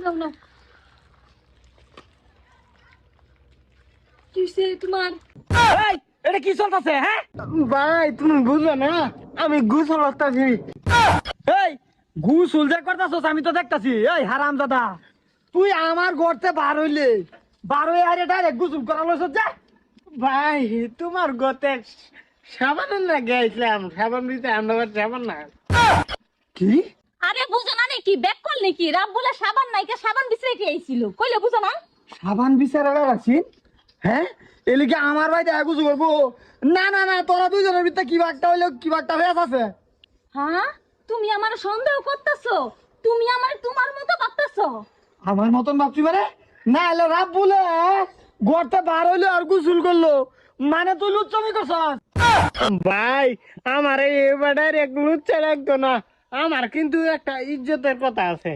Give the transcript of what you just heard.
নাও নাও কিসে তোমার এই এটা কি চলতেছে? হ্যাঁ ভাই তুমি বুঝলে না, আমি গোসল করতেছি। এই গোসল যে করতাছস আমি তো দেখতাছি। এই হারামজাদা, তুই আমার ঘরতে বার হয়ে আরে ডাইরেক্ট গোসল করা লইছস যা। ভাই তোমার গতে সাবান না গেছিলাম, সাবান দিতে আমরা সাবান না। কি? আরে বুঝো না নাকি ব্যাক কল নাকি রাব বলে সাবান নাইকে সাবান বিছরাইতে আইছিল কইলে বুঝো না সাবান বিচারে রাখছি? হ্যাঁ এলিকে আমার ভাই দেখা গোসল করবো? না না না, তোরা দুইজনের ভিতরে কি বাগটা হইলো, কি বাগটা হয়ে আছে? হ্যাঁ তুমি আমার সন্দেহ করতেছো, তুমি আমার তোমার মতো ভাবতেছো। আমার মতন ভাবছি মানে? না এলো রাব বলে ঘরতে বার হইলো আর গোসল করলো, মানে তুই লুচ্চামি করছস? ভাই আমার এই এবারে এক লুচ্চা রাখতো না, আমার কিন্তু একটা ইজ্জতের কথা আছে।